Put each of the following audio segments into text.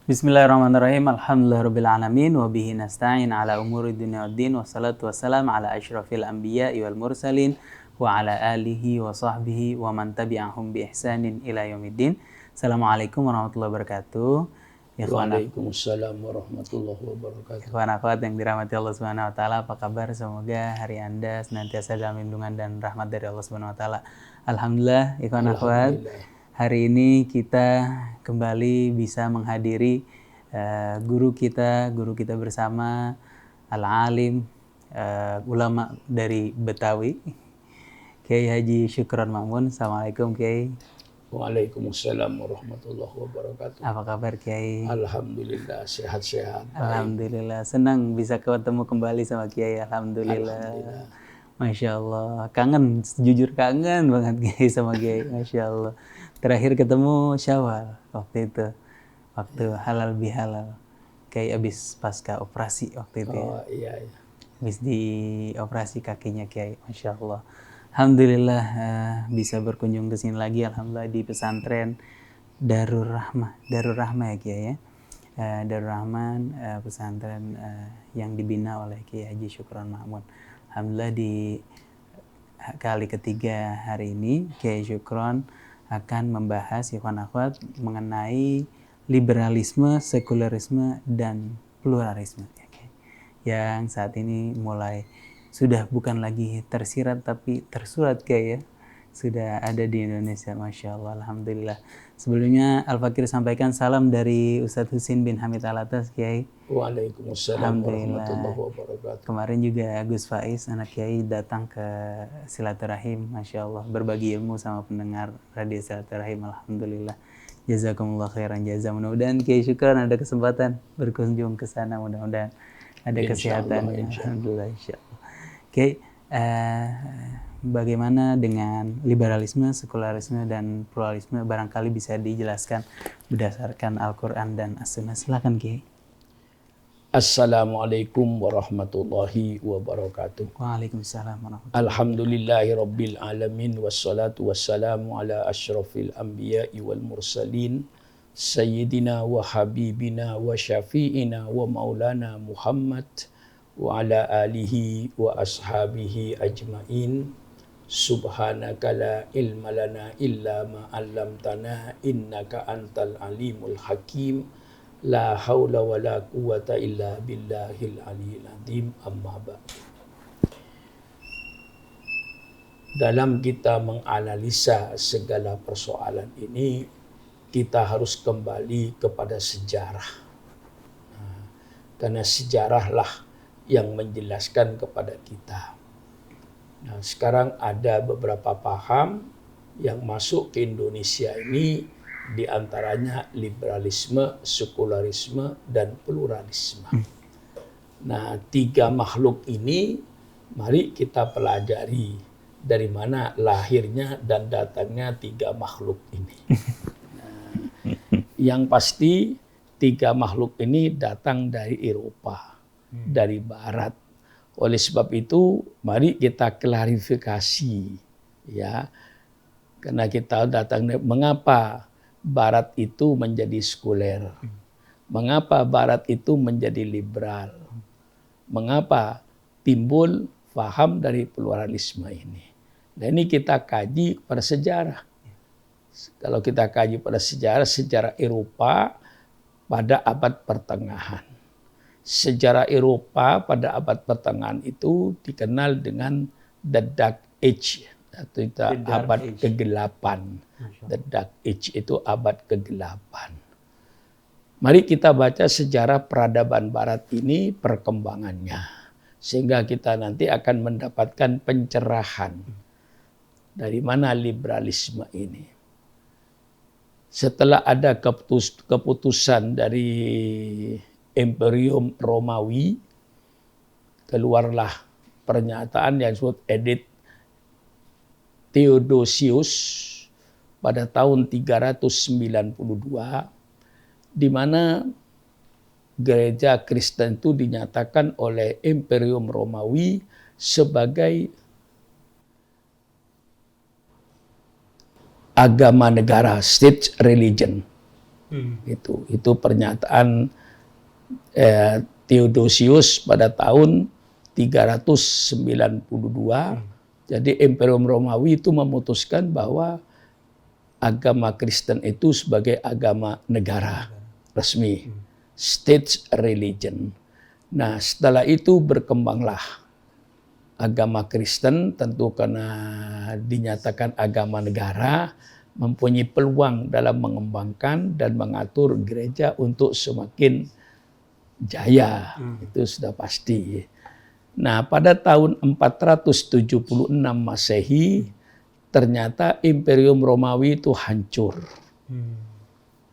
Bismillahirrahmanirrahim. Alhamdulillahirabbil alamin wa bihi nasta'in ala umuri dunya waddin wassalatu wassalamu ala asyrafil anbiya'i wal mursalin wa ala alihi wa sahbihi wa man tabi'ahum bi ihsanin ila yaumiddin. Assalamualaikum warahmatullahi wabarakatuh. Waalaikumsalam warahmatullahi wabarakatuh. Ikhwan akhwat yang dirahmati Allah Subhanahu wa taala, apa kabar? Semoga hari Anda senantiasa dalam lindungan dan rahmat dari Allah Subhanahu wa taala. Alhamdulillah, ikhwan akhwat. Hari ini kita kembali bisa menghadiri guru kita bersama, al-alim, ulama dari Betawi, Kiai Haji Syukron Ma'mun. Assalamualaikum Kiai. Waalaikumsalam warahmatullahi wabarakatuh. Apa kabar Kiai? Alhamdulillah, sehat-sehat. Alhamdulillah, senang bisa ketemu kembali sama Kiai. Alhamdulillah. Masya Allah, kangen, jujur kangen banget Kiai sama Kiai. Masya Allah. Terakhir ketemu Syawal waktu itu, waktu halal bihalal. Kiai abis pasca operasi waktu itu. Oh iya. Abis dioperasi kakinya Kiai. Masya Allah. Alhamdulillah bisa berkunjung ke sini lagi. Alhamdulillah di pesantren Darur Rahmah ya Kiai ya. Darur Rahman, pesantren yang dibina oleh Kiai Haji Syukron Ma'mun. Alhamdulillah di kali ketiga hari ini Kiai Syukron akan membahas ikhwan akhwat mengenai liberalisme, sekularisme dan pluralisme ya, Kiai. Yang saat ini mulai sudah bukan lagi tersirat tapi tersurat Kiai ya. Sudah ada di Indonesia, Masya Allah, Alhamdulillah. Sebelumnya Al-Fakir sampaikan salam dari Ustadz Husin bin Hamid Alatas, Kiai. Waalaikumsalam warahmatullahi wabarakatuh. Kemarin juga Gus Faiz, anak Kiai, datang ke silaturahim, Masya Allah. Berbagi ilmu sama pendengar radio silaturahim, Alhamdulillah. Jazakumullah khairan jaza. Mudah-mudahan Kiai Syukron ada kesempatan berkunjung ke sana, mudah-mudahan ada kesehatan. Alhamdulillah, insya Allah. Kiai, bagaimana dengan liberalisme, sekularisme, dan pluralisme? Barangkali bisa dijelaskan berdasarkan Al-Quran dan As-Sunnah. Silakan Kiai. Assalamualaikum warahmatullahi wabarakatuh. Waalaikumsalam warahmatullahi wabarakatuh. Alhamdulillahi rabbil alamin wassalatu wassalamu ala asyrafil anbiya'i wal mursalin sayyidina wa habibina wa syafi'ina wa maulana Muhammad wa ala alihi wa ashabihi ajmain. Subhanaka la ilma lana illa ma 'allamtana innaka antal alimul hakim. La haula wa la quwata illa billahil aliyil azim. Amma ba'd. Dalam kita menganalisa segala persoalan ini, kita harus kembali kepada sejarah. Karena sejarahlah yang menjelaskan kepada kita. Nah, sekarang ada beberapa paham yang masuk ke Indonesia ini, di antaranya liberalisme, sekularisme, dan pluralisme. Nah, tiga makhluk ini mari kita pelajari dari mana lahirnya dan datangnya tiga makhluk ini. Nah, yang pasti tiga makhluk ini datang dari Eropa, dari Barat. Oleh sebab itu, mari kita klarifikasi, ya, karena kita datang mengapa Barat itu menjadi sekuler, mengapa Barat itu menjadi liberal, mengapa timbul paham dari pluralisme ini. Dan ini kita kaji pada sejarah. Kalau kita kaji pada sejarah Eropa pada abad pertengahan. Sejarah Eropa pada abad pertengahan itu dikenal dengan The Dark Age, atau abad kegelapan. The Dark Age itu abad kegelapan. Mari kita baca sejarah peradaban Barat ini, perkembangannya, sehingga kita nanti akan mendapatkan pencerahan dari mana liberalisme ini. Setelah ada keputusan dari Imperium Romawi, keluarlah pernyataan yang disebut Edict Theodosius pada tahun 392, di mana gereja Kristen itu dinyatakan oleh Imperium Romawi sebagai agama negara, state religion. Itu pernyataan Theodosius pada tahun 392. Jadi Imperium Romawi itu memutuskan bahwa agama Kristen itu sebagai agama negara resmi, state religion. Nah, setelah itu berkembanglah agama Kristen, tentu karena dinyatakan agama negara, mempunyai peluang dalam mengembangkan dan mengatur gereja untuk semakin jaya. Itu sudah pasti. Nah, pada tahun 476 Masehi, ternyata Imperium Romawi itu hancur.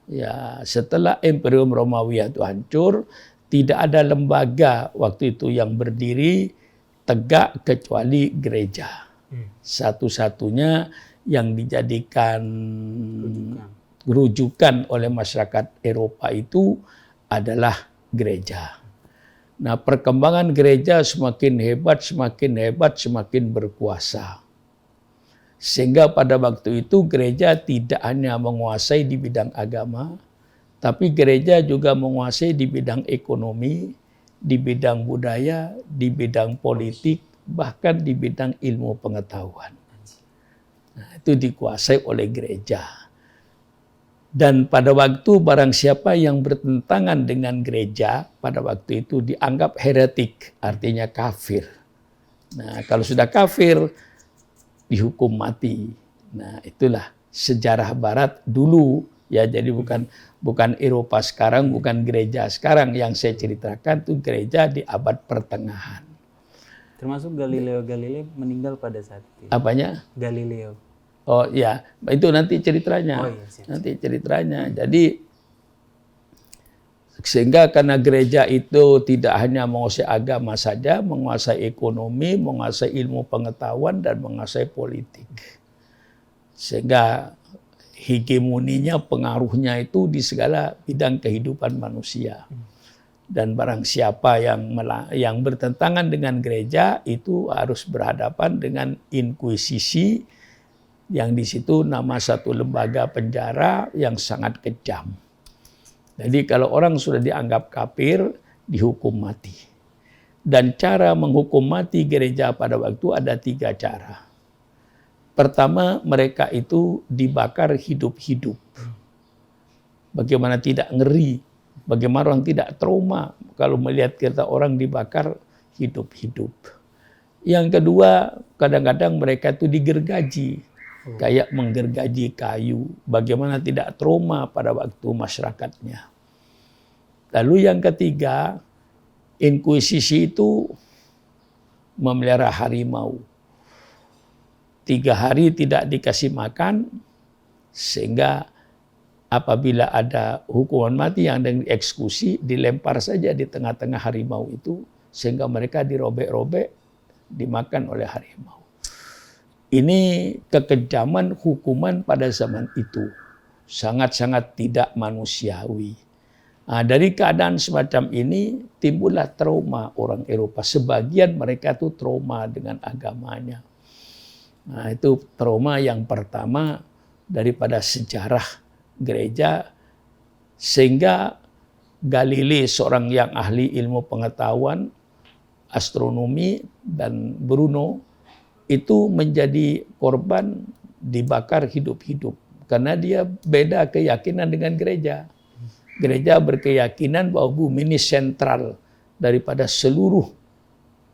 Ya, setelah Imperium Romawi itu hancur, tidak ada lembaga waktu itu yang berdiri tegak kecuali gereja. Satu-satunya yang dijadikan rujukan oleh masyarakat Eropa itu adalah gereja. Nah, perkembangan gereja semakin hebat, semakin berkuasa. Sehingga pada waktu itu gereja tidak hanya menguasai di bidang agama, tapi gereja juga menguasai di bidang ekonomi, di bidang budaya, di bidang politik, bahkan di bidang ilmu pengetahuan. Nah, itu dikuasai oleh gereja. Dan pada waktu barang siapa yang bertentangan dengan gereja, pada waktu itu dianggap heretik, artinya kafir. Nah, kalau sudah kafir, dihukum mati. Nah, itulah sejarah Barat dulu, ya. Jadi bukan Eropa sekarang, bukan gereja sekarang. Yang saya ceritakan itu gereja di abad pertengahan. Termasuk Galileo Galilei meninggal pada saat itu. Apanya? Galileo. Oh ya, itu nanti ceritanya. Oh, iya, siap. Nanti ceritanya. Jadi sehingga karena gereja itu tidak hanya menguasai agama saja, menguasai ekonomi, menguasai ilmu pengetahuan, dan menguasai politik. Sehingga hegemoninya, pengaruhnya itu di segala bidang kehidupan manusia. Dan barang siapa yang bertentangan dengan gereja itu harus berhadapan dengan inkuisisi, yang di situ nama satu lembaga penjara yang sangat kejam. Jadi kalau orang sudah dianggap kafir, dihukum mati. Dan cara menghukum mati gereja pada waktu ada 3 cara. Pertama, mereka itu dibakar hidup-hidup. Bagaimana tidak ngeri, bagaimana orang tidak trauma kalau melihat kita orang dibakar hidup-hidup. Yang kedua, kadang-kadang mereka itu digergaji. Kayak menggergaji kayu, bagaimana tidak trauma pada waktu masyarakatnya. Lalu yang ketiga, inkuisisi itu memelihara harimau. 3 hari tidak dikasih makan, sehingga apabila ada hukuman mati yang dieksekusi, dilempar saja di tengah-tengah harimau itu, sehingga mereka dirobek-robek, dimakan oleh harimau. Ini kekejaman hukuman pada zaman itu. Sangat-sangat tidak manusiawi. Nah, dari keadaan semacam ini timbullah trauma orang Eropa. Sebagian mereka itu trauma dengan agamanya. Nah, itu trauma yang pertama daripada sejarah gereja. Sehingga Galilei, seorang yang ahli ilmu pengetahuan, astronomi, dan Bruno, itu menjadi korban dibakar hidup-hidup. Karena dia beda keyakinan dengan gereja. Gereja berkeyakinan bahwa bumi ini sentral daripada seluruh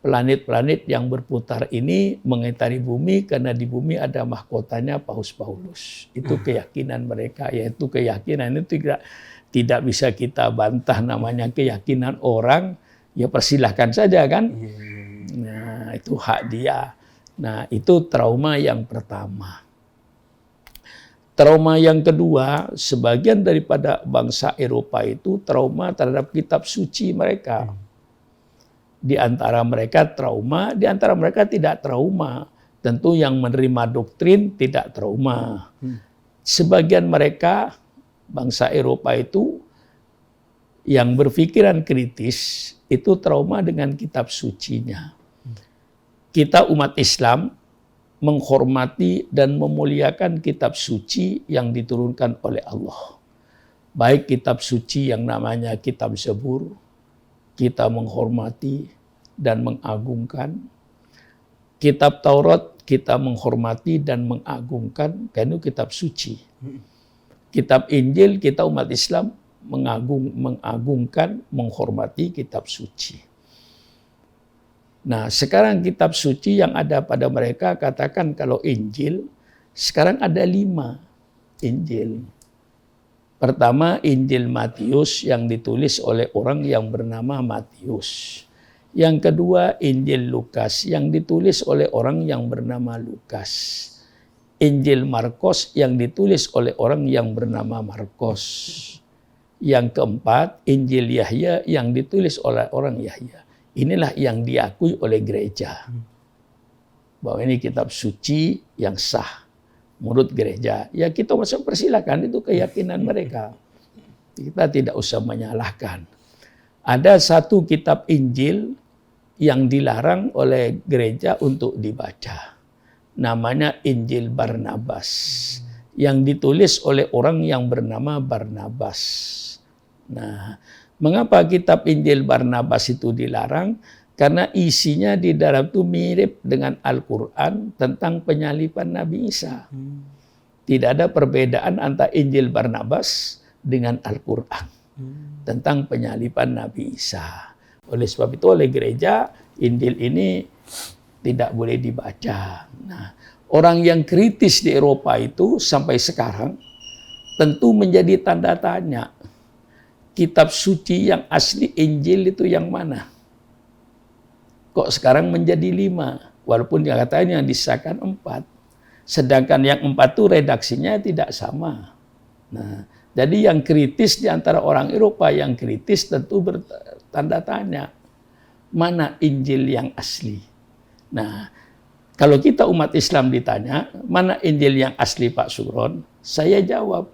planet-planet yang berputar ini mengitari bumi, karena di bumi ada mahkotanya Paus Paulus. Itu keyakinan mereka, yaitu keyakinan itu tidak bisa kita bantah, namanya keyakinan orang, ya persilahkan saja kan. Nah, itu hak dia. Nah, itu trauma yang pertama. Trauma yang kedua, sebagian daripada bangsa Eropa itu trauma terhadap kitab suci mereka. Di antara mereka trauma, di antara mereka tidak trauma. Tentu yang menerima doktrin tidak trauma. Sebagian mereka, bangsa Eropa itu, yang berpikiran kritis, itu trauma dengan kitab sucinya. Kita umat Islam menghormati dan memuliakan kitab suci yang diturunkan oleh Allah. baik kitab suci yang namanya kitab Zabur, kita menghormati dan mengagungkan. Kitab Taurat kita menghormati dan mengagungkan, karena itu kitab suci. Kitab Injil kita umat Islam mengagungkan, menghormati kitab suci. Nah, sekarang kitab suci yang ada pada mereka, katakan kalau Injil, sekarang ada 5 Injil. Pertama, Injil Matius yang ditulis oleh orang yang bernama Matius. Yang kedua, Injil Lukas yang ditulis oleh orang yang bernama Lukas. Injil Markus yang ditulis oleh orang yang bernama Markus. Yang keempat, Injil Yahya yang ditulis oleh orang Yahya. Inilah yang diakui oleh gereja. Bahwa ini kitab suci yang sah menurut gereja. Ya kita masih persilakan, itu keyakinan mereka. Kita tidak usah menyalahkan. Ada satu kitab Injil yang dilarang oleh gereja untuk dibaca. Namanya Injil Barnabas. Yang ditulis oleh orang yang bernama Barnabas. Nah, mengapa kitab Injil Barnabas itu dilarang? Karena isinya di dalam itu mirip dengan Al-Quran tentang penyaliban Nabi Isa. Tidak ada perbedaan antara Injil Barnabas dengan Al-Quran tentang penyaliban Nabi Isa. Oleh sebab itu oleh gereja, Injil ini tidak boleh dibaca. Nah, orang yang kritis di Eropa itu sampai sekarang tentu menjadi tanda tanya. Kitab suci yang asli Injil itu yang mana? Kok sekarang menjadi 5? Walaupun yang katanya disahkan 4. Sedangkan yang 4 itu redaksinya tidak sama. Nah, jadi yang kritis di antara orang Eropa yang kritis tentu bertanda tanya. Mana Injil yang asli? Nah, kalau kita umat Islam ditanya, mana Injil yang asli Pak Sugron? Saya jawab,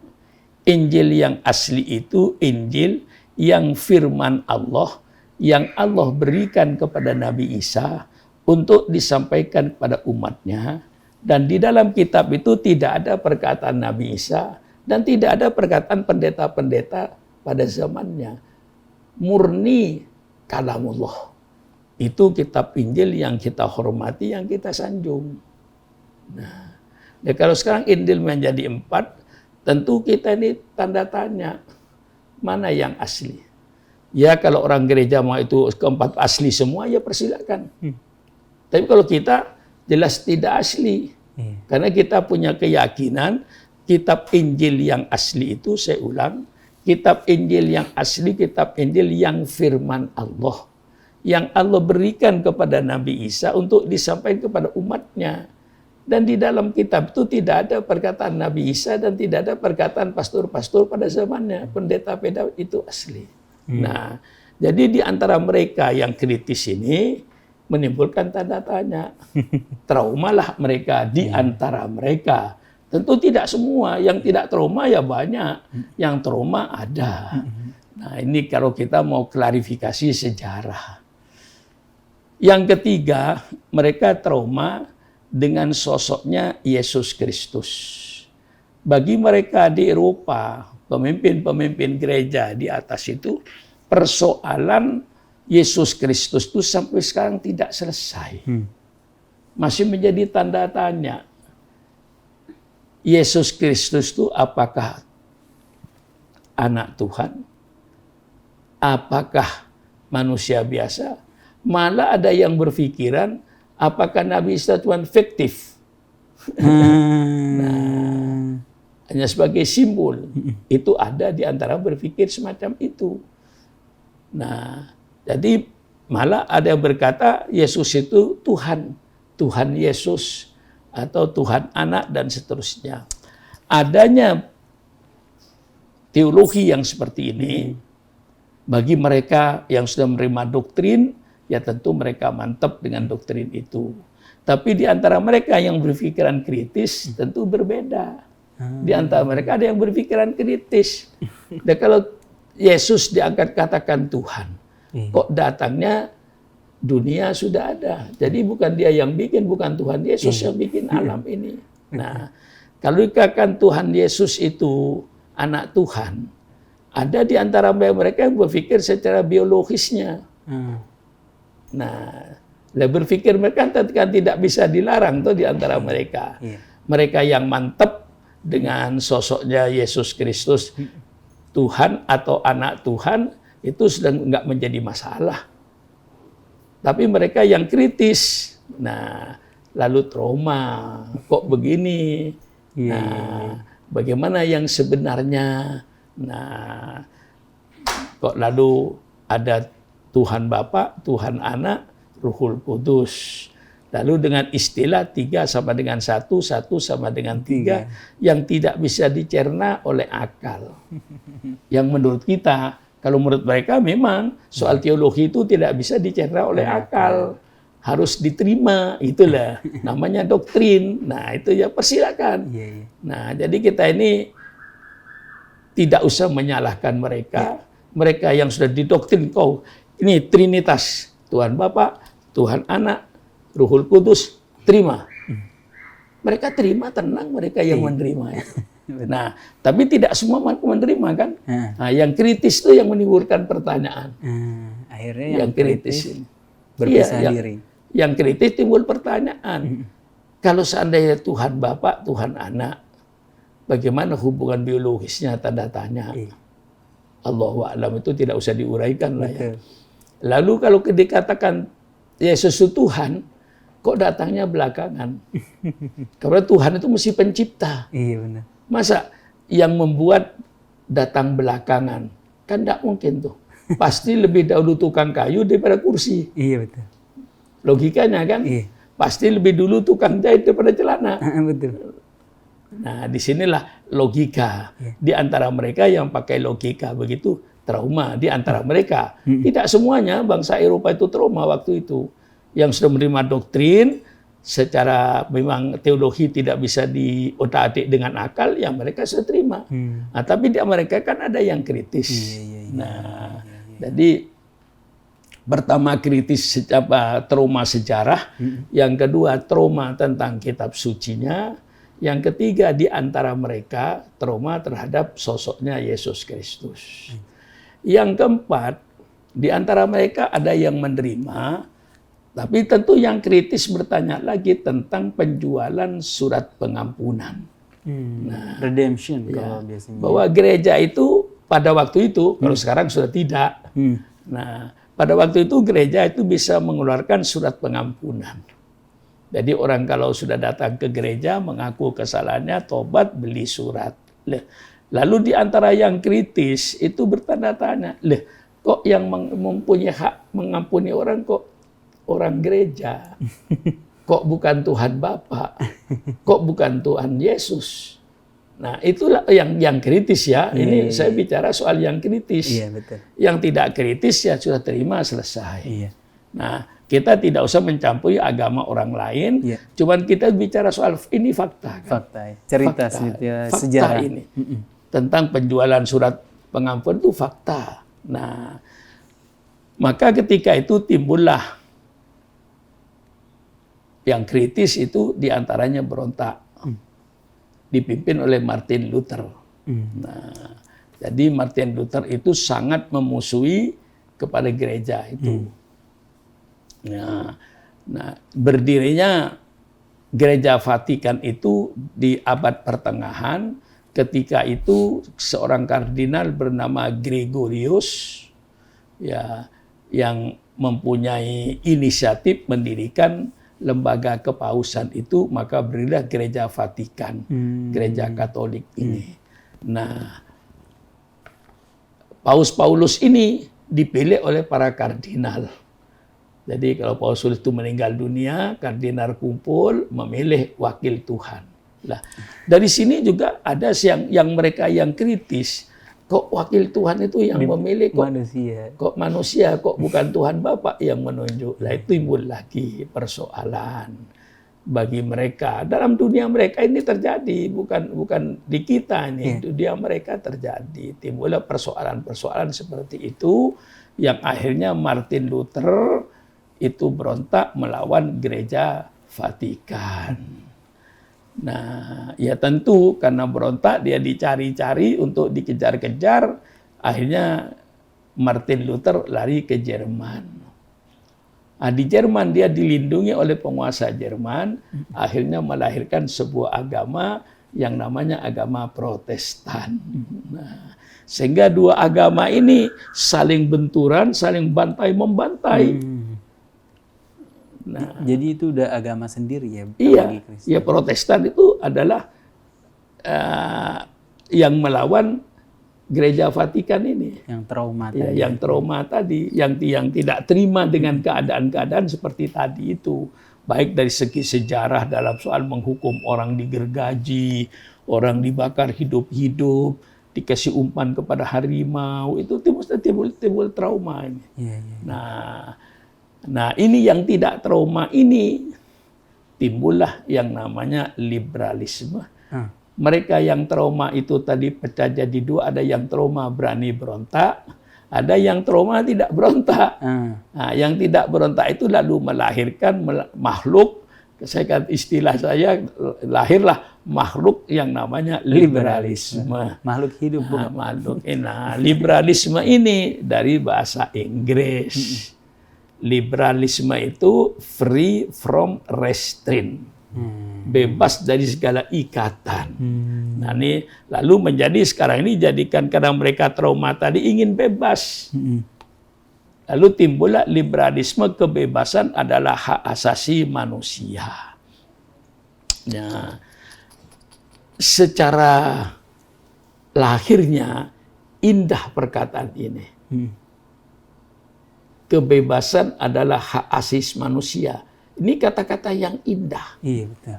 Injil yang asli itu Injil yang firman Allah, yang Allah berikan kepada Nabi Isa untuk disampaikan kepada umatnya. Dan di dalam kitab itu tidak ada perkataan Nabi Isa dan tidak ada perkataan pendeta-pendeta pada zamannya. Murni kalamullah. Itu kitab Injil yang kita hormati, yang kita sanjung. Nah, kalau sekarang Injil menjadi 4, tentu kita ini tanda tanya. Mana yang asli? Ya kalau orang gereja mau itu keempat asli semua, ya persilakan. Tapi kalau kita jelas tidak asli. Karena kita punya keyakinan kitab Injil yang asli itu, saya ulang, kitab Injil yang asli, kitab Injil yang firman Allah. Yang Allah berikan kepada Nabi Isa untuk disampaikan kepada umatnya. Dan di dalam kitab itu tidak ada perkataan Nabi Isa dan tidak ada perkataan pastor-pastor pada zamannya. Pendeta-pendeta itu asli. Nah, jadi di antara mereka yang kritis ini menimbulkan tanda tanya. Traumalah mereka di antara mereka. Tentu tidak semua. Yang tidak trauma ya banyak. Yang trauma ada. Nah, ini kalau kita mau klarifikasi sejarah. Yang ketiga, mereka trauma dengan sosoknya Yesus Kristus. Bagi mereka di Eropa, pemimpin-pemimpin gereja di atas itu, persoalan Yesus Kristus itu sampai sekarang tidak selesai. Masih menjadi tanda tanya. Yesus Kristus itu apakah anak Tuhan? Apakah manusia biasa? Malah ada yang berpikiran, apakah Nabi Isa Tuhan fiktif? Nah, hanya sebagai simbol. Itu ada di antara berpikir semacam itu. Nah, jadi malah ada yang berkata Yesus itu Tuhan. Tuhan Yesus atau Tuhan Anak dan seterusnya. Adanya teologi yang seperti ini, bagi mereka yang sudah menerima doktrin, ya tentu mereka mantap dengan doktrin itu. Tapi di antara mereka yang berpikiran kritis tentu berbeda. Di antara mereka ada yang berpikiran kritis. Dan kalau Yesus diangkat katakan Tuhan, kok datangnya dunia sudah ada. Jadi bukan dia yang bikin, bukan Tuhan Yesus yang bikin alam ini. Nah, kalau dikatakan Tuhan Yesus itu anak Tuhan, ada di antara mereka yang berpikir secara biologisnya. Nah, berpikir mereka kan tidak bisa dilarang tuh di antara mereka. Mereka yang mantap dengan sosoknya Yesus Kristus, Tuhan atau anak Tuhan, itu sudah nggak menjadi masalah. Tapi mereka yang kritis, nah lalu trauma, kok begini? Bagaimana yang sebenarnya? Nah, kok lalu ada Tuhan Bapa, Tuhan Anak, Ruhul Kudus. Lalu dengan istilah 3 sama dengan 1, 1 sama dengan 3, yang tidak bisa dicerna oleh akal. Yang menurut kita, kalau menurut mereka memang soal teologi itu tidak bisa dicerna oleh akal. Harus diterima, itulah namanya doktrin. Nah, itu ya persilakan. Nah, jadi kita ini tidak usah menyalahkan mereka. Mereka yang sudah didoktrin, ini Trinitas, Tuhan Bapa, Tuhan Anak, Ruhul Kudus, terima. Mereka terima, tenang mereka yang menerima itu. Nah, tapi tidak semua menerima kan? Nah, yang kritis itu yang menimbulkan pertanyaan. Akhirnya yang kritis berpisah diri. Yang kritis timbul pertanyaan. Kalau seandainya Tuhan Bapa, Tuhan Anak, bagaimana hubungan biologisnya, tanda tanya. Allahu a'lam, itu tidak usah diuraikan lah ya. Lalu kalau dikatakan Yesus itu Tuhan, kok datangnya belakangan? Karena Tuhan itu mesti pencipta. Iya benar. Masa yang membuat datang belakangan? Kan tidak mungkin tuh. Pasti lebih dahulu tukang kayu daripada kursi. Iya betul. Logikanya kan? Pasti lebih dulu tukang jahit daripada celana. Betul. Nah, disinilah logika. Di antara mereka yang pakai logika begitu, trauma di antara mereka. Tidak semuanya bangsa Eropa itu trauma waktu itu. Yang sudah menerima doktrin, secara memang teologi tidak bisa diotak-atik dengan akal, yang mereka sudah terima. Nah, tapi di mereka kan ada yang kritis. Jadi pertama kritis trauma sejarah, yang kedua trauma tentang kitab sucinya, yang ketiga di antara mereka trauma terhadap sosoknya Yesus Kristus. Yang keempat, di antara mereka ada yang menerima, tapi tentu yang kritis bertanya lagi tentang penjualan surat pengampunan. Redemption kalau biasanya. Bahwa gereja itu pada waktu itu, kalau sekarang sudah tidak. Nah, pada waktu itu gereja itu bisa mengeluarkan surat pengampunan. Jadi orang kalau sudah datang ke gereja mengaku kesalahannya, tobat, beli surat. Lalu di antara yang kritis itu bertanda tanya, kok yang mempunyai hak mengampuni orang kok orang gereja? Kok bukan Tuhan Bapa? Kok bukan Tuhan Yesus? Nah, itulah yang kritis ya. Ini saya bicara soal yang kritis. Iya, betul. Yang tidak kritis ya sudah terima, selesai. Nah, kita tidak usah mencampuri agama orang lain. Cuman kita bicara soal ini fakta. Kan? Fakta, cerita sejarah ini. Tentang penjualan surat pengampunan itu fakta. Nah, maka ketika itu timbullah yang kritis itu diantaranya berontak. Dipimpin oleh Martin Luther. Nah, jadi Martin Luther itu sangat memusuhi kepada gereja itu. Nah, berdirinya Gereja Vatikan itu di abad pertengahan. Ketika itu seorang kardinal bernama Gregorius, ya, yang mempunyai inisiatif mendirikan lembaga kepausan itu, maka berdirilah Gereja Vatikan, Gereja Katolik ini. Nah, Paus Paulus ini dipilih oleh para kardinal. Jadi kalau Paus Paulus itu meninggal dunia, kardinal kumpul memilih wakil Tuhan. Nah, dari sini juga ada yang mereka yang kritis. Kok wakil Tuhan itu yang memilih, kok manusia, kok bukan Tuhan Bapa yang menunjuk. Nah, itu timbul lagi persoalan bagi mereka. Dalam dunia mereka ini terjadi, bukan di kita ini, dunia mereka terjadi. Timbullah persoalan-persoalan seperti itu yang akhirnya Martin Luther itu berontak melawan Gereja Vatikan. Nah, ya tentu karena berontak dia dicari-cari untuk dikejar-kejar, akhirnya Martin Luther lari ke Jerman. Nah, di Jerman dia dilindungi oleh penguasa Jerman, akhirnya melahirkan sebuah agama yang namanya agama Protestan. Nah, sehingga dua agama ini saling benturan, saling bantai-membantai. Nah, jadi itu udah agama sendiri ya? Iya, ya Protestan itu adalah yang melawan Gereja Vatikan ini. Yang trauma ya, tadi. Yang trauma tadi, yang tidak terima dengan keadaan-keadaan seperti tadi itu. Baik dari segi sejarah dalam soal menghukum orang digergaji, orang dibakar hidup-hidup, dikasih umpan kepada harimau, itu timbul trauma ini. Nah, ini yang tidak trauma ini timbullah yang namanya liberalisme. Mereka yang trauma itu tadi pecah jadi dua, ada yang trauma berani berontak, ada yang trauma tidak berontak. Nah, yang tidak berontak itu lalu melahirkan makhluk, saya kata istilah saya, lahirlah makhluk yang namanya liberalisme. Makhluk hidup bukan? Nah, liberalisme ini dari bahasa Inggris. Liberalisme itu free from restraint. Bebas dari segala ikatan. Nah, ini lalu menjadi sekarang ini jadikan karena mereka trauma tadi ingin bebas. Lalu timbullah liberalisme, kebebasan adalah hak asasi manusia. Nah, secara lahirnya indah perkataan ini. Kebebasan adalah hak asasi manusia. Ini kata-kata yang indah. Iya, betul.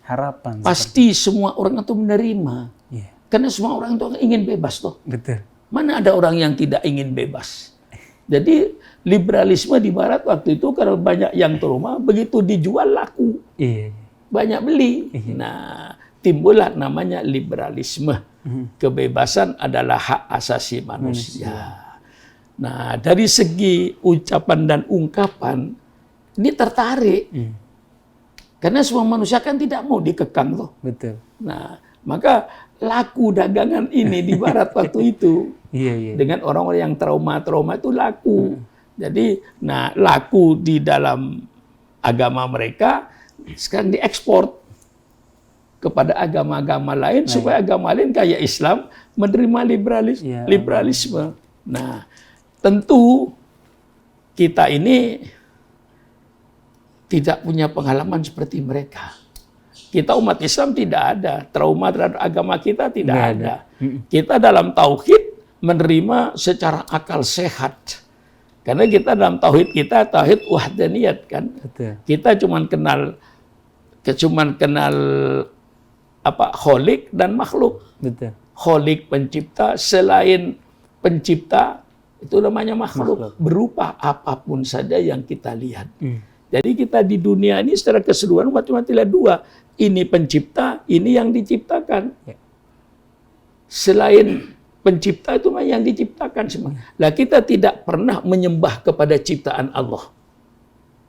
Harapan. Pasti semua orang itu menerima. Iya. Karena semua orang itu ingin bebas toh. Betul. Mana ada orang yang tidak ingin bebas? Jadi liberalisme di barat waktu itu karena banyak yang trauma, begitu dijual laku. Iya. Banyak beli. Nah, timbullah namanya liberalisme. Kebebasan adalah hak asasi manusia. Nah, dari segi ucapan dan ungkapan, ini tertarik. Karena semua manusia kan tidak mau dikekang tuh. Betul. Nah, maka laku dagangan ini di barat waktu itu. Iya. Dengan orang-orang yang trauma-trauma itu laku. Jadi, nah laku di dalam agama mereka sekarang diekspor kepada agama-agama lain supaya agama lain kayak Islam menerima liberalisme. Nah, tentu kita ini tidak punya pengalaman seperti mereka. Kita umat Islam tidak ada. Trauma terhadap agama kita tidak ada. Kita dalam tauhid menerima secara akal sehat. Karena kita dalam tauhid kita, tauhid wahdaniyat kan. Betul. Kita cuma kenal kholik dan makhluk. Betul. Kholik pencipta, selain pencipta itu namanya makhluk. Berupa apapun saja yang kita lihat. Jadi kita di dunia ini secara keseluruhan cuma tidak dua. Ini pencipta, ini yang diciptakan. Selain pencipta itu yang diciptakan semua. Lah kita tidak pernah menyembah kepada ciptaan Allah.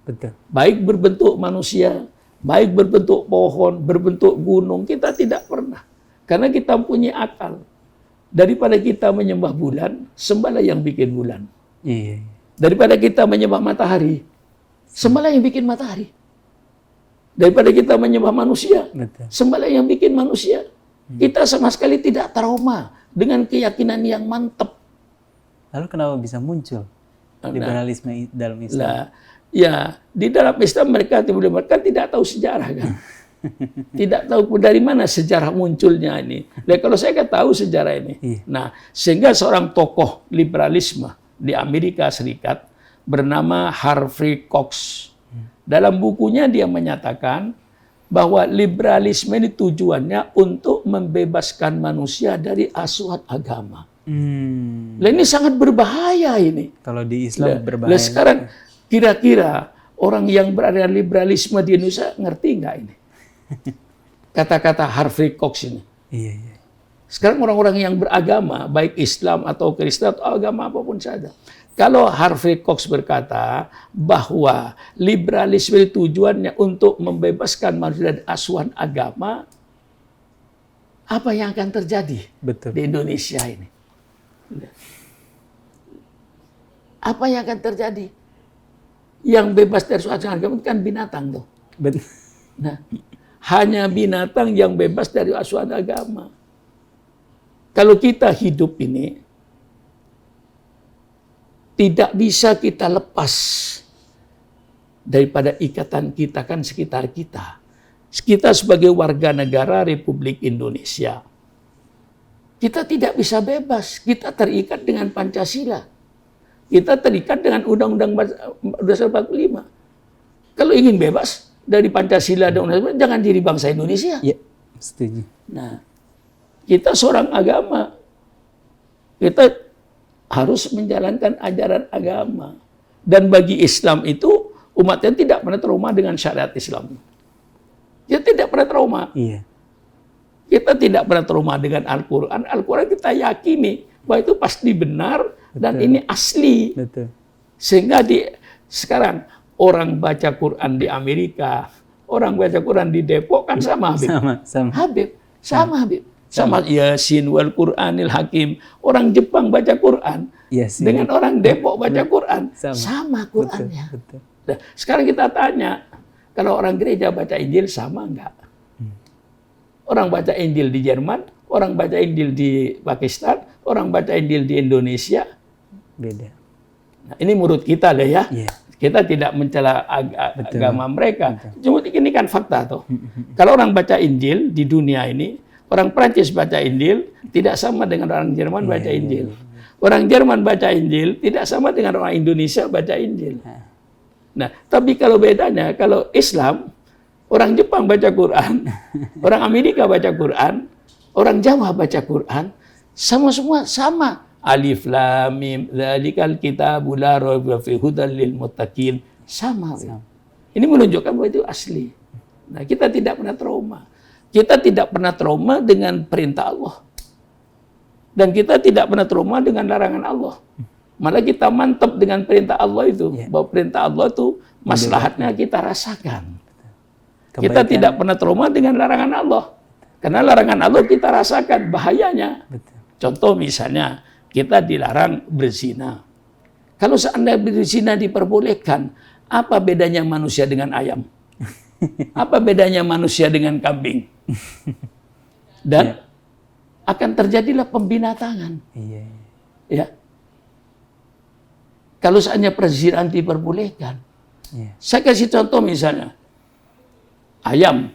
Betul. Baik berbentuk manusia, baik berbentuk pohon, berbentuk gunung, kita tidak pernah. Karena kita punya akal. Daripada kita menyembah bulan, sembahlah yang bikin bulan. Iya. Daripada kita menyembah matahari, sembahlah yang bikin matahari. Daripada kita menyembah manusia, sembahlah yang bikin manusia. Kita sama sekali tidak trauma dengan keyakinan yang mantap. Lalu kenapa bisa muncul liberalisme dalam Islam? Ya, di dalam Islam mereka tidak tahu sejarah kan. Tidak tahu dari mana sejarah munculnya ini. Dan kalau saya kan tahu sejarah ini. Nah, sehingga seorang tokoh liberalisme di Amerika Serikat bernama Harvey Cox. Dalam bukunya dia menyatakan bahwa liberalisme ini tujuannya untuk membebaskan manusia dari asuhan agama. Nah, ini sangat berbahaya ini. Kalau di Islam berbahaya. Nah, sekarang kira-kira orang yang berada di liberalisme di Indonesia ngerti nggak ini? Kata-kata Harvey Cox ini. Iya. Sekarang orang-orang yang beragama, baik Islam atau Kristen atau agama apapun saja. Kalau Harvey Cox berkata bahwa liberalisme tujuannya untuk membebaskan manusia dari asuhan agama, apa yang akan terjadi di Indonesia ini? Apa yang akan terjadi? Yang bebas dari asuhan agama itu kan binatang tuh. Nah, hanya binatang yang bebas dari asuhan agama. Kalau kita hidup ini, tidak bisa kita lepas daripada ikatan kita kan sekitar kita. Kita sebagai warga negara Republik Indonesia, kita tidak bisa bebas. Kita terikat dengan Pancasila. Kita terikat dengan Undang-Undang Dasar 45. Kalau ingin bebas dari Pancasila dan Undang-Undang, jangan jadi bangsa Indonesia. Ya, setuju. Nah, kita seorang agama. Kita harus menjalankan ajaran agama. Dan bagi Islam itu, umatnya tidak pernah trauma dengan syariat Islam. Dia tidak pernah trauma. Iya. Kita tidak pernah trauma dengan Al-Quran. Al-Quran kita yakini bahwa itu pasti benar dan ini asli. Betul. Sehingga sekarang orang baca Quran di Amerika, orang baca Quran di Depok kan sama Habib. Habib. Sama Yasin wal Quranil Hakim. Orang Jepang baca Quran dengan orang Depok baca Quran sama Qurannya. Betul. Nah, sekarang kita tanya, kalau orang gereja baca Injil sama enggak? Orang baca Injil di Jerman, orang baca Injil di Pakistan, orang baca Injil di Indonesia. Beda. Nah, ini menurut kita deh ya. Yeah. Kita tidak mencela agama mereka. Cuma ini kan fakta tuh. Kalau orang baca Injil di dunia ini, orang Prancis baca Injil tidak sama dengan orang Jerman baca Injil. Orang Jerman baca Injil tidak sama dengan orang Indonesia baca Injil. Nah, tapi kalau bedanya, kalau Islam, orang Jepang baca Quran, orang Amerika baca Quran, orang Jawa baca Quran, semua sama. Alif lam mim dzalikal kitabul la raiba fihi hudal lil muttaqin. Sama. Ini menunjukkan bahwa itu asli. Nah, kita tidak pernah trauma. Kita tidak pernah trauma dengan perintah Allah. Dan kita tidak pernah trauma dengan larangan Allah. Malah kita mantap dengan perintah Allah itu. Bahwa perintah Allah itu maslahatnya kita rasakan. Kita tidak pernah trauma dengan larangan Allah. Karena larangan Allah kita rasakan bahayanya. Contoh misalnya, kita dilarang berzina. Kalau seandainya berzina diperbolehkan, apa bedanya manusia dengan ayam? Apa bedanya manusia dengan kambing? Dan akan terjadilah pembinatangan. Ya. Kalau seandainya perzinahan diperbolehkan. Saya kasih contoh misalnya. Ayam,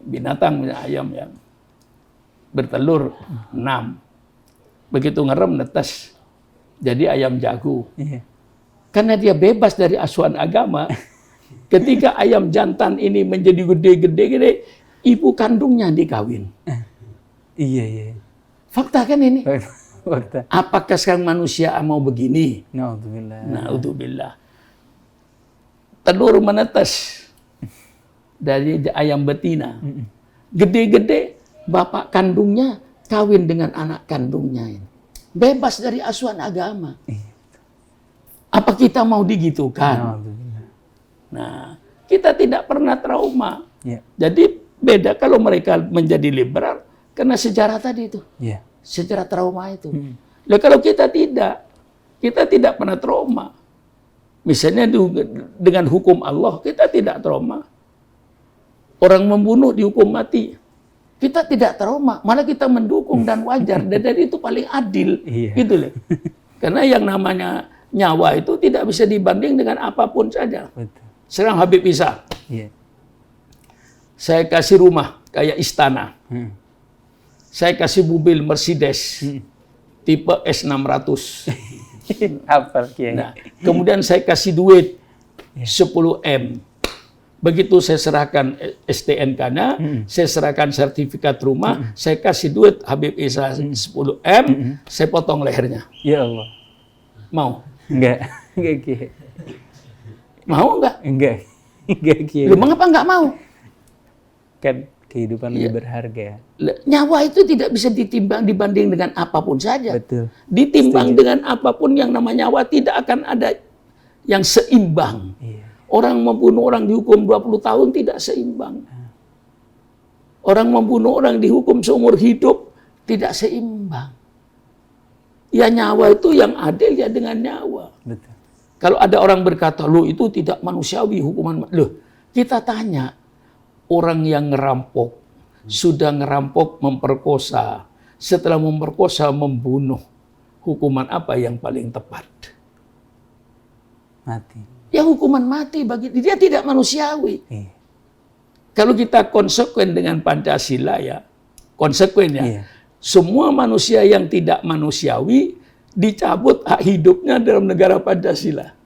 binatang ayam yang bertelur 6. Begitu ngerem netes. Jadi ayam jago. Karena dia bebas dari asuhan agama. Ketika ayam jantan ini menjadi gede, ibu kandungnya dikawin. Iya. Fakta kan ini? Fakta. Apakah sekarang manusia mau begini? Na'udzubillah. Telur menetes dari ayam betina. Gede-gede, bapak kandungnya kawin dengan anak kandungnya. Bebas dari asuhan agama. Apa kita mau digitukan? Nah, kita tidak pernah trauma. Jadi beda kalau mereka menjadi liberal karena sejarah tadi itu. Sejarah trauma itu. Nah, kalau kita tidak pernah trauma. Misalnya dengan hukum Allah, kita tidak trauma. Orang membunuh dihukum mati. Kita tidak trauma, malah kita mendukung dan wajar. Dan itu paling adil. Gitu loh. Karena yang namanya nyawa itu tidak bisa dibanding dengan apapun saja. Sekarang Habib Isa. Saya kasih rumah kayak istana. Saya kasih mobil Mercedes tipe S600. Nah, kemudian saya kasih duit 10M. Begitu saya serahkan STNK-nya, saya serahkan sertifikat rumah, saya kasih duit Habib Isa 10M, saya potong lehernya. Ya Allah. Mau? Enggak Kiai. Mau enggak? Enggak Kiai. Lu mengapa enggak mau? Kan kehidupan lebih berharga. Nyawa itu tidak bisa dibanding dengan apapun saja. Betul. Ditimbang dengan apapun yang namanya nyawa tidak akan ada yang seimbang. Orang membunuh orang dihukum 20 tahun tidak seimbang. Orang membunuh orang dihukum seumur hidup tidak seimbang. Ya nyawa itu yang adil ya dengan nyawa. Betul. Kalau ada orang berkata, "Loh itu tidak manusiawi hukuman." Loh, kita tanya, orang yang ngerampok, sudah ngerampok memperkosa, setelah memperkosa membunuh, hukuman apa yang paling tepat? Mati. Ya hukuman mati bagi dia, tidak manusiawi. Iya. Kalau kita konsekuen dengan Pancasila ya, konsekuen ya. Iya. Semua manusia yang tidak manusiawi dicabut hak hidupnya dalam negara Pancasila.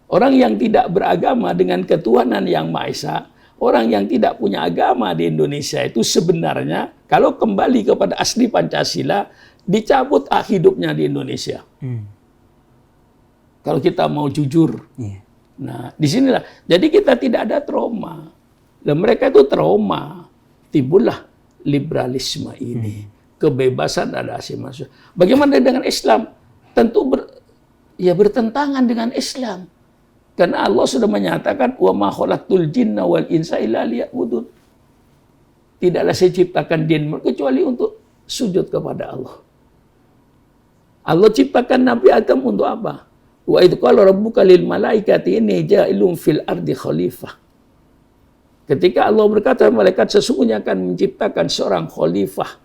Orang yang tidak beragama dengan ketuhanan yang Maha Esa, orang yang tidak punya agama di Indonesia itu sebenarnya kalau kembali kepada asli Pancasila dicabut hak hidupnya di Indonesia. Kalau kita mau jujur. Iya. Nah, disinilah. Jadi kita tidak ada trauma. Dan mereka itu trauma. Timbullah liberalisme ini. Kebebasan ada asli manusia. Bagaimana dengan Islam? Tentu bertentangan dengan Islam. Karena Allah sudah menyatakan wa ma khalaqtul jinna wal insa illa liya'budun. Tidaklah saya ciptakan jin kecuali untuk sujud kepada Allah. Allah ciptakan Nabi Adam untuk apa? Wa idh qala rabbuka lil malaikati inni ja'ilun fil ardi khalifah. Ketika Allah berkata malaikat sesungguhnya akan menciptakan seorang khalifah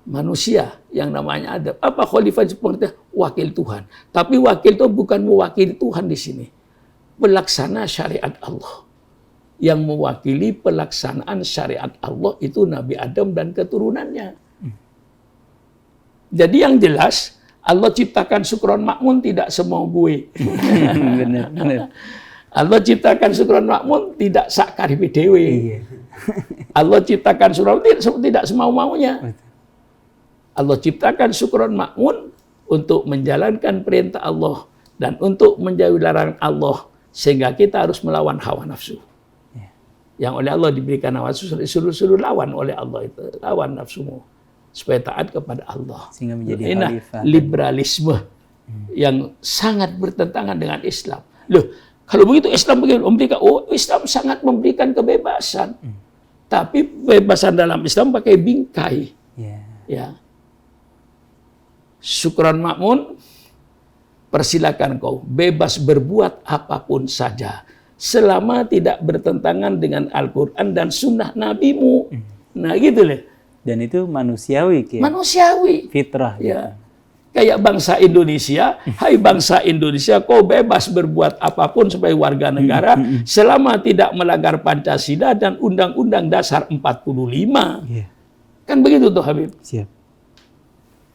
manusia yang namanya Adam. Apa khalifah seperti wakil Tuhan? Tapi wakil itu bukan mewakili Tuhan di sini. Pelaksana syariat Allah. Yang mewakili pelaksanaan syariat Allah itu Nabi Adam dan keturunannya. Jadi yang jelas Allah ciptakan Sukron Makmun tidak semau gue. Benar. Allah ciptakan Sukron Makmun tidak sakar PDW. Iya. Allah ciptakan Sukron tidak semau-maunya. Allah ciptakan Sukron Makmun untuk menjalankan perintah Allah dan untuk menjauhi larangan Allah sehingga kita harus melawan hawa nafsu. Yang oleh Allah diberikan hawa nafsu, suruh lawan oleh Allah itu, lawan nafsumu supaya taat kepada Allah. Sehingga menjadi khalifah. Liberalisme yang sangat bertentangan dengan Islam. Loh, kalau begitu Islam memberikan, Islam sangat memberikan kebebasan. Tapi kebebasan dalam Islam pakai bingkai. Ya. Sukron Makmun, persilakan kau bebas berbuat apapun saja selama tidak bertentangan dengan Al-Quran dan Sunnah Nabimu. Nah gitu loh. Dan itu manusiawi, Ki. Manusiawi. Fitrah. Ya. Kayak bangsa Indonesia, hai bangsa Indonesia, kau bebas berbuat apapun sebagai warga negara selama tidak melanggar Pancasila dan Undang-Undang Dasar 45. Iya. Kan begitu tuh Habib. Siap.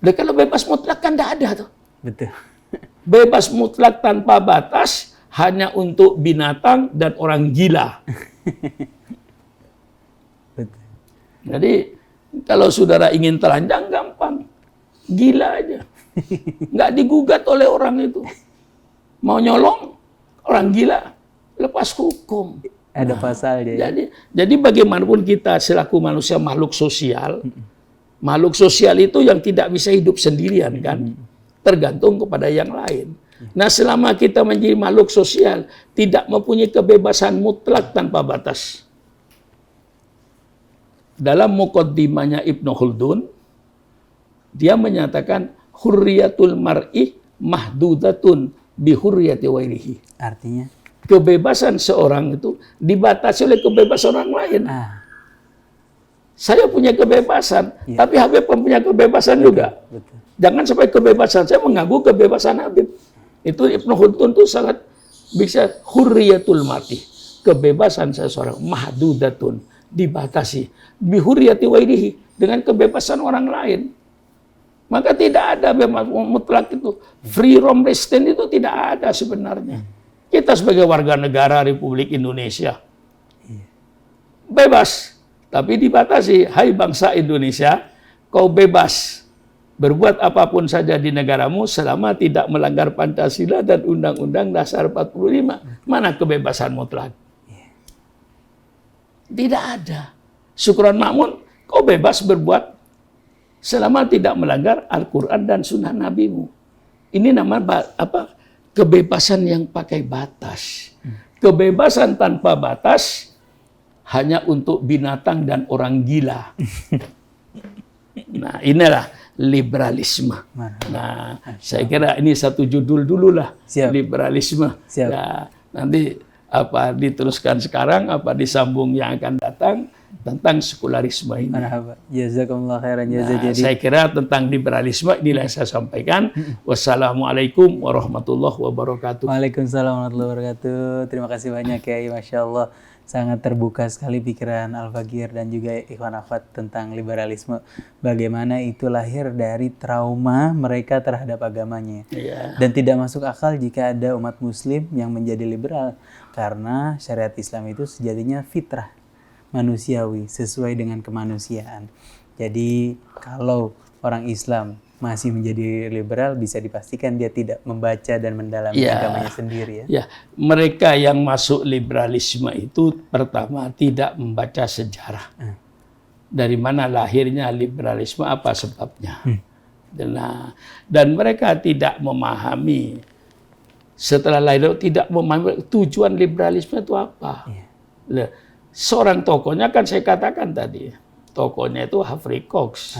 Dan kalau bebas mutlak kan tidak ada tuh. Betul. Bebas mutlak tanpa batas hanya untuk binatang dan orang gila. Betul. Jadi kalau saudara ingin telanjang gampang. Gila aja. Nggak digugat oleh orang itu. Mau nyolong, orang gila. Lepas hukum. Ada pasalnya. Jadi bagaimanapun kita selaku manusia makhluk sosial, makhluk sosial itu yang tidak bisa hidup sendirian kan, tergantung kepada yang lain. Nah selama kita menjadi makhluk sosial, tidak mempunyai kebebasan mutlak tanpa batas. Dalam muqaddimahnya Ibnu Khaldun, dia menyatakan hurriyatul mar'i mahdudatun bi hurriyati ghairihi. Artinya? Kebebasan seorang itu dibatasi oleh kebebasan orang lain. Saya punya kebebasan, tapi Habib punya kebebasan juga. Betul. Jangan sampai kebebasan saya mengganggu kebebasan Habib. Itu Ibnu Khaldun itu sangat bisa hurriyatul mar'i. Kebebasan seseorang mahdudatun, dibatasi bi hurriyati ghairihi, dengan kebebasan orang lain. Maka tidak ada bebas mutlak itu. Free roam resident itu tidak ada sebenarnya. Kita sebagai warga negara Republik Indonesia bebas, tapi dibatasi. Hai bangsa Indonesia, kau bebas berbuat apapun saja di negaramu selama tidak melanggar Pancasila dan Undang-Undang Dasar 45. Mana kebebasan mutlak? Tidak ada. Sukron Makmun, kau bebas berbuat selama tidak melanggar Al-Quran dan Sunnah Nabimu. Ini namanya apa? Kebebasan yang pakai batas. Kebebasan tanpa batas hanya untuk binatang dan orang gila. Nah inilah. liberalisme. Marhaba. Nah, saya kira ini satu judul dulu lah, Siap. liberalisme. Siap. Ya, nanti apa diteruskan sekarang, apa disambung yang akan datang tentang sekularisme ini. Marhaba. Jazakumullah khairan jazaa. Nah, Jadi saya kira tentang liberalisme inilah yang saya sampaikan. Wassalamualaikum warahmatullahi wabarakatuh. Waalaikumsalam warahmatullahi wabarakatuh. Terima kasih banyak Kiai, Masya Allah. Sangat terbuka sekali pikiran Al-Fakir dan juga Ikhwan Akhwat tentang liberalisme. Bagaimana itu lahir dari trauma mereka terhadap agamanya. Iya. Dan tidak masuk akal jika ada umat muslim yang menjadi liberal. Karena syariat Islam itu sejatinya fitrah, manusiawi, sesuai dengan kemanusiaan. Jadi kalau orang Islam masih menjadi liberal, bisa dipastikan dia tidak membaca dan mendalami agamanya sendiri ya. Ya, mereka yang masuk liberalisme itu pertama tidak membaca sejarah. Dari mana lahirnya liberalisme, apa sebabnya. Dan mereka tidak memahami, setelah lahir tidak memahami tujuan liberalisme itu apa. Seorang tokohnya kan saya katakan tadi, tokohnya itu Humphrey Cox.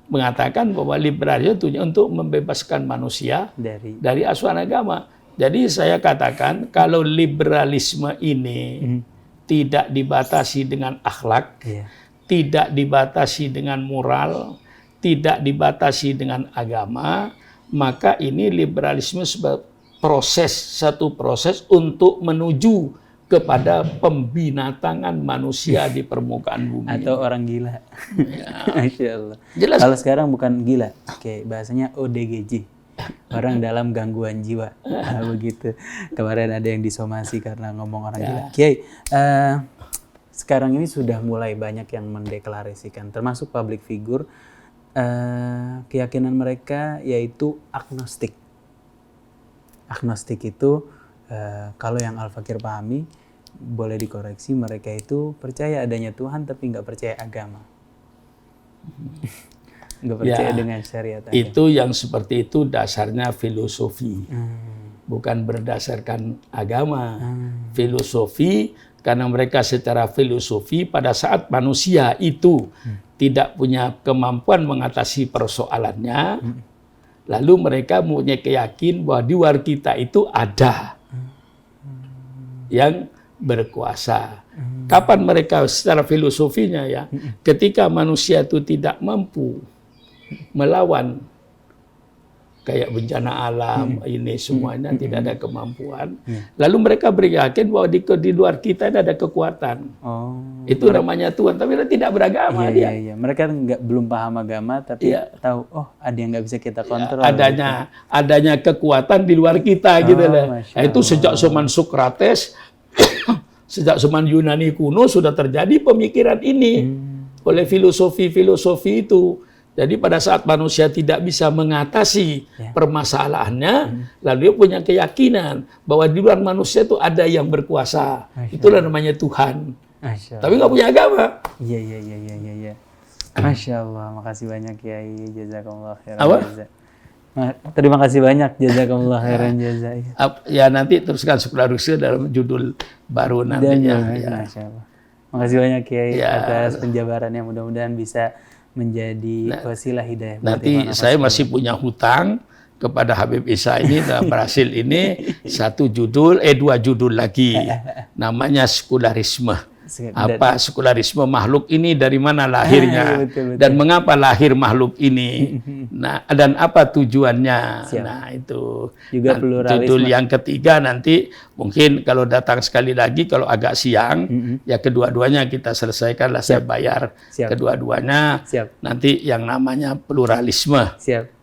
Mengatakan bahwa liberalisme itu untuk membebaskan manusia dari asuhan agama. Jadi saya katakan kalau liberalisme ini tidak dibatasi dengan akhlak, tidak dibatasi dengan moral, tidak dibatasi dengan agama, maka ini liberalisme sebagai satu proses untuk menuju kepada pembinatangan manusia di permukaan bumi. Atau orang gila. Masya Allah. Jelas. Kalau sekarang bukan gila, bahasanya ODGJ. Orang dalam gangguan jiwa. Begitu. Kemarin ada yang disomasi karena ngomong orang gila. Kiai, sekarang ini sudah mulai banyak yang mendeklarasikan, termasuk public figure, keyakinan mereka yaitu agnostik. Agnostik itu kalau yang Al-Fakir pahami, boleh dikoreksi, mereka itu percaya adanya Tuhan tapi nggak percaya agama. Nggak percaya dengan syariat agama. Itu yang seperti itu dasarnya filosofi. Bukan berdasarkan agama. Filosofi, karena mereka secara filosofi pada saat manusia itu tidak punya kemampuan mengatasi persoalannya, lalu mereka punya keyakinan bahwa di luar kita itu ada yang berkuasa. Kapan mereka secara filosofinya ya, ketika manusia itu tidak mampu melawan kayak bencana alam ini semuanya tidak ada kemampuan, lalu mereka beryakin bahwa di luar kita ada kekuatan. Itu namanya Tuhan, tapi tidak beragama dia. Mereka belum paham agama tapi tahu ada yang nggak bisa kita kontrol. Adanya kekuatan di luar kita gitu lah. Itu sejak zaman Sokrates, sejak zaman Yunani kuno sudah terjadi pemikiran ini oleh filosofi-filosofi itu. Jadi pada saat manusia tidak bisa mengatasi permasalahannya, lalu dia punya keyakinan bahwa di luar manusia itu ada yang berkuasa. Itulah namanya Tuhan. Tapi nggak punya agama. Iya. Masya Allah, makasih banyak Kiai, jazakumullah khairan. Terima kasih banyak, jazakumullah khairan jazaa. Ya nanti teruskan sekularisme dalam judul baru nantinya. Masya Allah. Makasih banyak Kiai atas penjabarannya, mudah-mudahan bisa menjadi wasilah hidayah. Nanti saya masih punya hutang kepada Habib Isa ini dalam Brasil ini dua judul lagi, namanya sekularisme. Apa sekularisme, makhluk ini dari mana lahirnya, betul. Dan mengapa lahir makhluk ini, nah dan apa tujuannya. Nah itu juga judul yang ketiga nanti mungkin kalau datang sekali lagi, kalau agak siang ya kedua-duanya kita selesaikanlah. Saya bayar kedua-duanya. Nanti yang namanya pluralisme.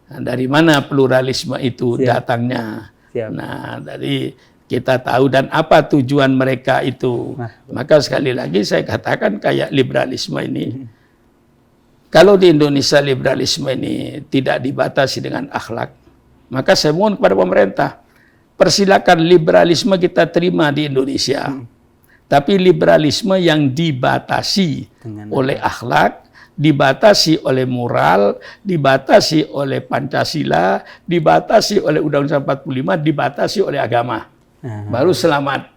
Nah, dari mana pluralisme itu datangnya. Nah dari kita tahu dan apa tujuan mereka itu. Maka sekali lagi saya katakan kayak liberalisme ini. Kalau di Indonesia liberalisme ini tidak dibatasi dengan akhlak, maka saya mohon kepada pemerintah, persilakan liberalisme kita terima di Indonesia. Tapi liberalisme yang dibatasi oleh akhlak, dibatasi oleh moral, dibatasi oleh Pancasila, dibatasi oleh Undang-Undang 45, dibatasi oleh agama. Baru selamat.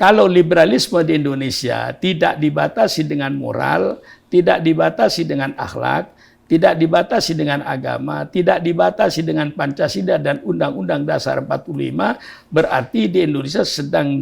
Kalau liberalisme di Indonesia tidak dibatasi dengan moral, tidak dibatasi dengan akhlak, tidak dibatasi dengan agama, tidak dibatasi dengan Pancasila dan Undang-Undang Dasar 45, berarti di Indonesia sedang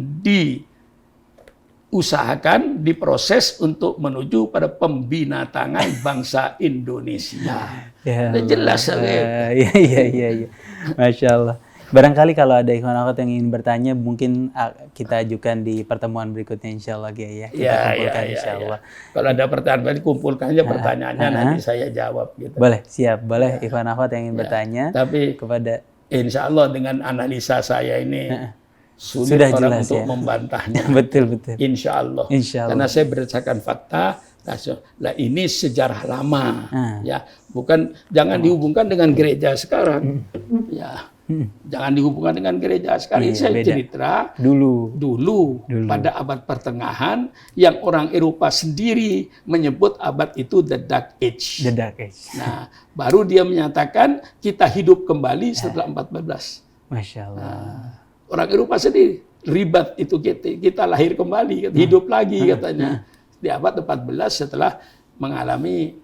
diusahakan, diproses untuk menuju pada pembinatangan bangsa Indonesia. Ya Udah jelas, iya. Masya Allah. Barangkali kalau ada ikhwan akhwat yang ingin bertanya, mungkin kita ajukan di pertemuan berikutnya insya Allah ya. Kita kumpulkan insya Allah. Kalau ada pertanyaan, kumpulkan aja pertanyaannya, nanti saya jawab. Gitu. Boleh, siap. Boleh ikhwan akhwat yang ingin bertanya. Tapi kepada insya Allah dengan analisa saya ini sulit sudah orang jelas, untuk membantahnya. Betul. Insya Allah. Karena saya berdasarkan fakta. Nah, ini sejarah lama, ya, bukan, jangan dihubungkan dengan gereja sekarang, ya. Jangan dihubungkan dengan gereja sekarang. Ini saya cerita dulu pada abad pertengahan yang orang Eropa sendiri menyebut abad itu the Dark Age. The Dark Age. Nah, baru dia menyatakan kita hidup kembali setelah 14. Masya Allah. Nah, orang Eropa sendiri ribat itu kita lahir kembali, hidup lagi katanya. Di abad 14 setelah mengalami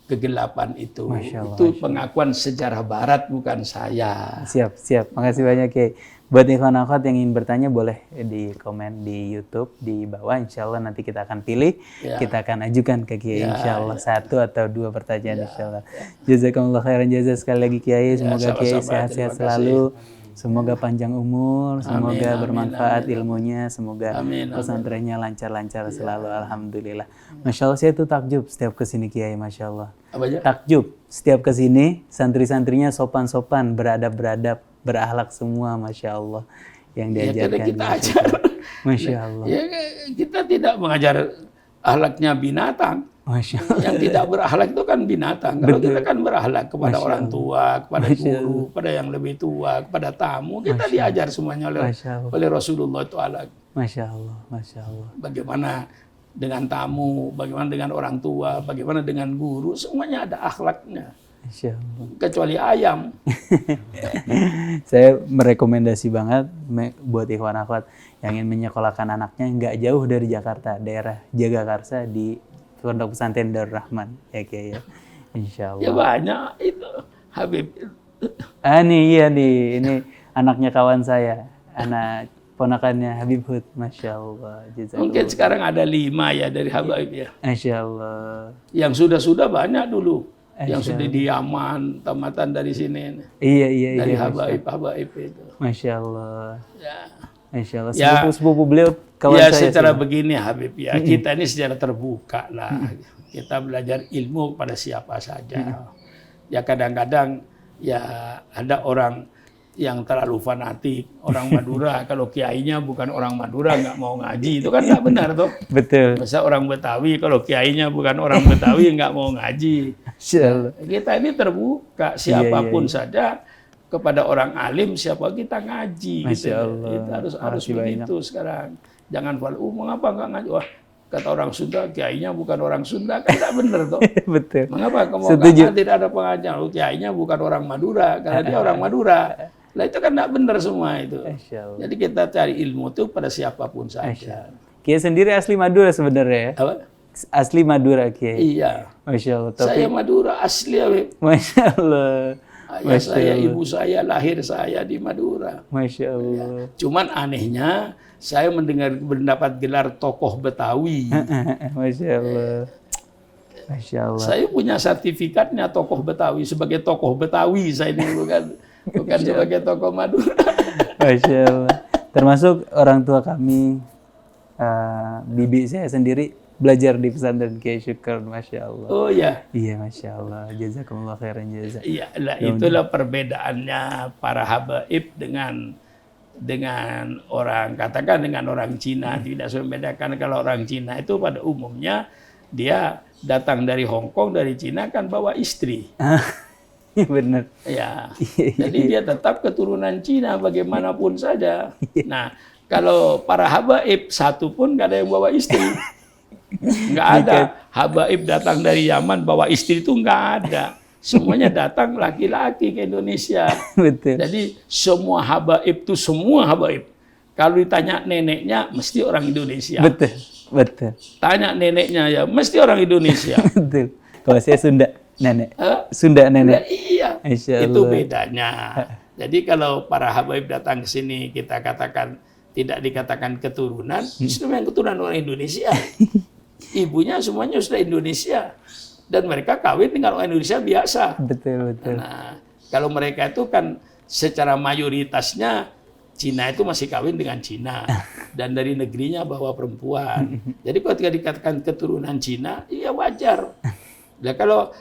kegelapan itu. Itu pengakuan sejarah Barat, bukan saya. Siap. Makasih banyak, Kiai. Buat ikhwan akhwat yang ingin bertanya, boleh di komen di YouTube di bawah. Insya Allah nanti kita akan pilih, kita akan ajukan ke Kiai. Insya Allah 1 atau 2 pertanyaan. Insya Allah. Jazakumullah khairan jazaa sekali lagi Kiai. Semoga Kiai sehat-sehat selalu. Semoga panjang umur, semoga bermanfaat ilmunya, semoga pesantrennya lancar-lancar selalu. Alhamdulillah. Masya Allah, saya tuh takjub setiap kesini Kiai, Masya Allah. Takjub setiap kesini, santri-santrinya sopan-sopan, beradab-beradab, berakhlak semua, Masya Allah. Yang diajarkan. Kita ajar. Masya Allah. Ya, kita tidak mengajar akhlaknya binatang. Yang tidak berakhlak itu kan binatang. Kalau kita kan berakhlak kepada orang tua, kepada guru, kepada yang lebih tua, kepada tamu, kita diajar semuanya oleh Rasulullah itu akhlak. Masya Allah. Bagaimana dengan tamu, bagaimana dengan orang tua, bagaimana dengan guru, semuanya ada akhlaknya. Kecuali ayam. Saya merekomendasi banget buat ikhwan akhwat yang ingin menyekolahkan anaknya nggak jauh dari Jakarta, daerah Jagakarsa di Pondok Pesantren Darur Rahman, ya Kiai ya. Insya Allah. Ya banyak itu, Habib. Ini anaknya kawan saya, anak ponakannya Habib Hud, Masya Allah. Mungkin sekarang ada 5 ya dari Habib ya. Masya Allah. Yang sudah banyak dulu. Yang sudah di Yaman, tamatan dari sini. Iya. Dari Habib itu. Masya Allah. Ya. Masya Allah. Sepupu beliau kawan saya. Secara begini Habib ya, kita ini secara terbuka lah. Kita belajar ilmu kepada siapa saja. Ya kadang-kadang ya ada orang yang terlalu fanatik, orang Madura. Kalau kiainya bukan orang Madura nggak mau ngaji, itu kan nggak benar toh. Betul. Masa orang Betawi kalau kiainya bukan orang Betawi nggak mau ngaji. Kita ini terbuka, siapapun saja kepada orang alim, siapa kita ngaji. Masya gitu. Allah. Itu harus begitu sekarang. Jangan mengapa nggak ngaji? Wah, kata orang Sunda, kiainya bukan orang Sunda, kan tidak benar toh. Betul. Mengapa kamu tidak ada pengajian? Kiainya bukan orang Madura, karena dia orang Madura. Lah itu kan tidak benar semua itu. Jadi kita cari ilmu itu pada siapapun saja. Kiai sendiri asli Madura sebenarnya ya? Apa? Asli Madura Kiai. Iya. Masya Allah. Saya Madura asli ya. Masya Allah. Ayah saya, ibu saya, lahir saya di Madura. Masya Allah. Ya. Cuman anehnya saya mendapat gelar tokoh Betawi. Masya Allah. Masya Allah. Saya punya sertifikatnya tokoh Betawi. Sebagai tokoh Betawi saya ini bukan sebagai tokoh Madura. Masya Allah. Termasuk orang tua kami, bibi saya sendiri belajar di pesantren Kiai Syukur, Masya Allah. Oh ya. Iya, Masya Allah. Jazakumullah khairan jazak. Iya, itulah perbedaannya para habaib dengan orang, katakan dengan orang Cina. Tidak membedakan. Kalau orang Cina itu pada umumnya dia datang dari Hong Kong, dari Cina kan bawa istri. Benar. Ya. Jadi dia tetap keturunan Cina bagaimanapun saja. Nah, kalau para habaib satu pun nggak ada yang bawa istri. Nggak ada. Habaib datang dari Yaman bawa istri itu nggak ada. Semuanya datang laki-laki ke Indonesia. Betul. Jadi semua habaib itu semua habaib. Kalau ditanya neneknya mesti orang Indonesia. Betul. Tanya neneknya ya mesti orang Indonesia. Betul. Kalau saya Sunda. Nenek. Hah? Sunda Nah, nenek. iya, Masya itu Allah. bedanya. Jadi kalau para habaib datang ke sini kita katakan tidak dikatakan keturunan, justru yang keturunan orang Indonesia. Ibunya semuanya sudah Indonesia dan mereka kawin dengan orang Indonesia biasa. Betul, betul. Nah, kalau mereka itu kan secara mayoritasnya Cina itu masih kawin dengan Cina dan dari negerinya bawa perempuan. Jadi kalau ketika dikatakan keturunan Cina, iya wajar. Nah, kalau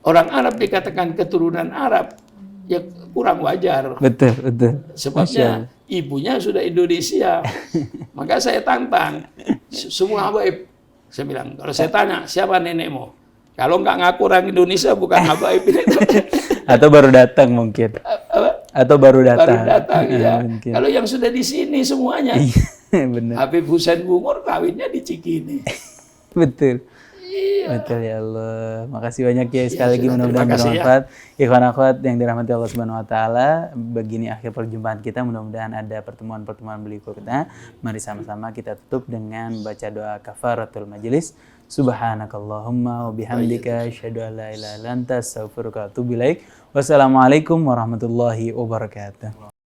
orang Arab dikatakan keturunan Arab, ya kurang wajar. Betul, betul. Masya Allah. Sebabnya ibunya sudah Indonesia. Maka saya tantang semua habaib. Saya bilang, kalau saya tanya, siapa nenekmu? Kalau nggak ngaku orang Indonesia, bukan habaib. Atau baru datang mungkin. Atau baru datang. Baru datang, ya. Mungkin. Kalau yang sudah di sini semuanya. Iya, benar. Habib Hussein Bungur kawinnya di Cikini. Betul. Iya. Betul ya Allah. Makasih banyak ya sekali lagi, sudah. mudah-mudahan Terima kasih, bermanfaat. Ikhwan akhwat yang dirahmati Allah Subhanahu wa taala, begini akhir perjumpaan kita, mudah-mudahan ada pertemuan-pertemuan berikutnya. Mari sama-sama kita tutup dengan baca doa kafaratul majelis. Subhanakallahumma wa bihamdika asyhadu an la ilaha illa anta astaghfiruka wa atubu ilaik. Wassalamualaikum warahmatullahi wabarakatuh.